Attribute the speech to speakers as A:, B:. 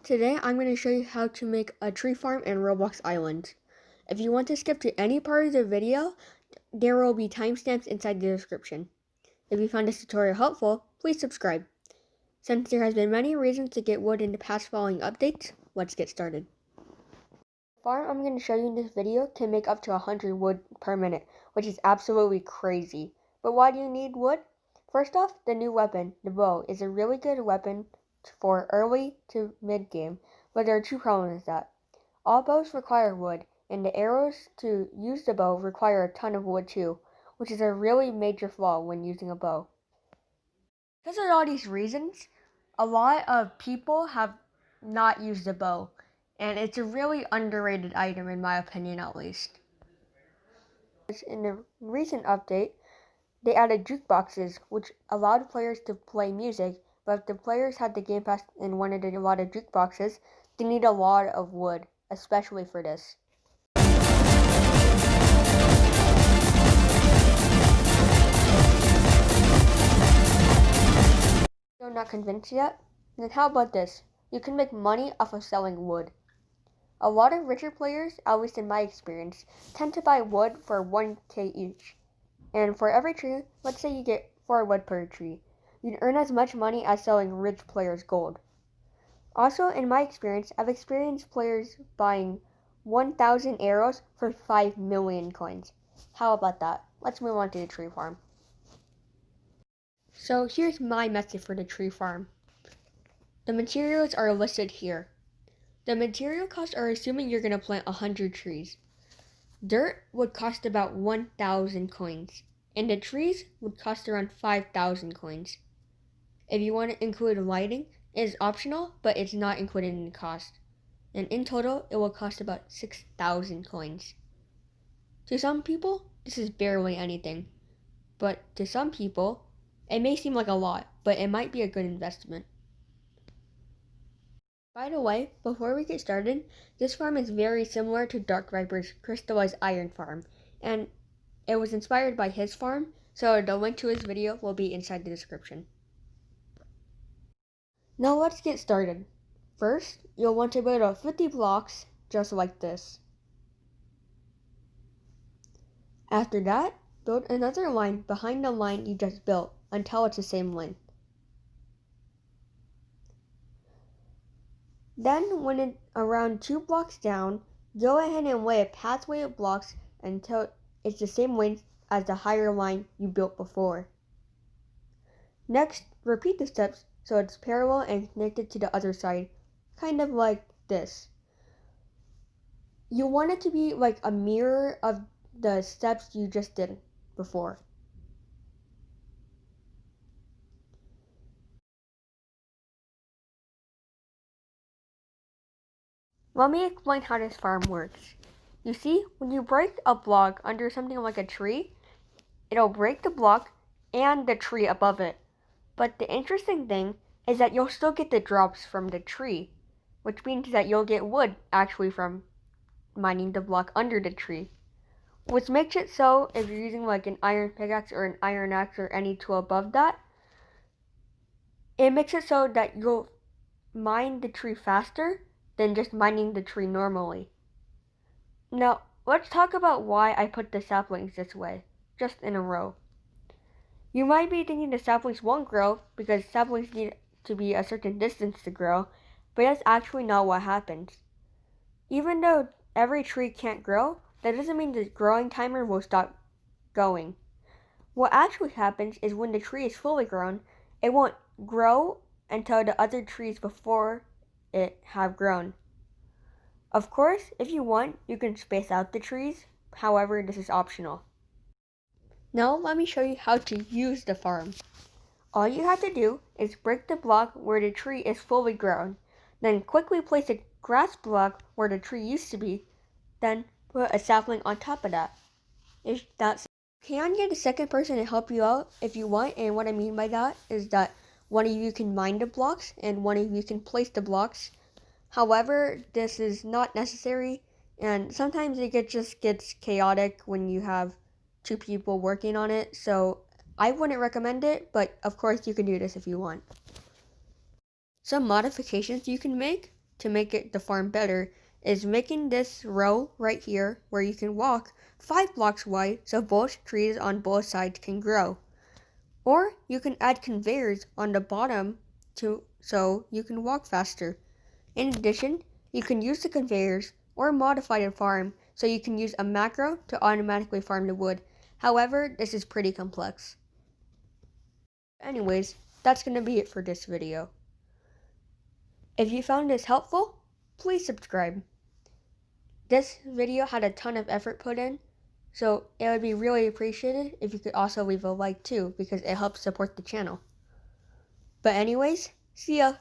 A: Today I'm going to show you how to make a tree farm in Roblox Island. If you want to skip to any part of the video, there will be timestamps inside the description. If you found this tutorial helpful, please subscribe. Since there has been many reasons to get wood in the past following updates, let's get started. The farm I'm going to show you in this video can make up to 100 wood per minute, which is absolutely crazy. But why do you need wood? First off, the new weapon, the bow, is a really good weapon for early to mid game, but there are two problems with that. All bows require wood, and the arrows to use the bow require a ton of wood too, which is a really major flaw when using a bow. Because of all these reasons, a lot of people have not used the bow, and it's a really underrated item in my opinion at least. In the recent update, they added jukeboxes, which allowed players to play music, but if the players had the Game Pass and wanted a lot of jukeboxes, they need a lot of wood, especially for this. You're not convinced yet? Then how about this? You can make money off of selling wood. A lot of richer players, at least in my experience, tend to buy wood for 1k each. And for every tree, let's say you get 4 wood per tree, you'd earn as much money as selling rich players gold. Also, in my experience, I've experienced players buying 1,000 arrows for 5 million coins. How about that? Let's move on to the tree farm. So here's my method for the tree farm. The materials are listed here. The material costs are assuming you're going to plant 100 trees. Dirt would cost about 1,000 coins, and the trees would cost around 5,000 coins. If you want to include lighting, it is optional, but it's not included in the cost. And in total, it will cost about 6,000 coins. To some people, this is barely anything. But to some people, it may seem like a lot, but it might be a good investment. By the way, before we get started, this farm is very similar to Dark Viper's crystallized iron farm, and it was inspired by his farm, so the link to his video will be inside the description. Now let's get started. First, you'll want to build up 50 blocks, just like this. After that, build another line behind the line you just built until it's the same length. Then, when it's around 2 blocks down, go ahead and lay a pathway of blocks until it's the same length as the higher line you built before. Next, repeat the steps so it's parallel and connected to the other side, kind of like this. You want it to be like a mirror of the steps you just did before. Let me explain how this farm works. You see, when you break a block under something like a tree, it'll break the block and the tree above it. But the interesting thing is that you'll still get the drops from the tree, which means that you'll get wood actually from mining the block under the tree. Which makes it so if you're using like an iron pickaxe or an iron axe or any tool above that, it makes it so that you'll mine the tree faster than just mining the tree normally. Now, let's talk about why I put the saplings this way, just in a row. You might be thinking the saplings won't grow because saplings need to be a certain distance to grow, but that's actually not what happens. Even though every tree can't grow, that doesn't mean the growing timer will stop going. What actually happens is when the tree is fully grown, it won't grow until the other trees before it have grown. Of course, if you want, you can space out the trees. However, this is optional. Now let me show you how to use the farm. All you have to do is break the block where the tree is fully grown, then quickly place a grass block where the tree used to be, then put a sapling on top of that. You can get a second person to help you out if you want, and what I mean by that is that one of you can mine the blocks and one of you can place the blocks. However, this is not necessary, and sometimes it just gets chaotic when you have 2 people working on it, so I wouldn't recommend it, but of course you can do this if you want. Some modifications you can make to make the farm better is making this row right here where you can walk 5 blocks wide so both trees on both sides can grow. Or you can add conveyors on the bottom so you can walk faster. In addition, you can use the conveyors or modify the farm so you can use a macro to automatically farm the wood. However, this is pretty complex. Anyways, that's going to be it for this video. If you found this helpful, please subscribe. This video had a ton of effort put in, so it would be really appreciated if you could also leave a like too, because it helps support the channel. But anyways, see ya!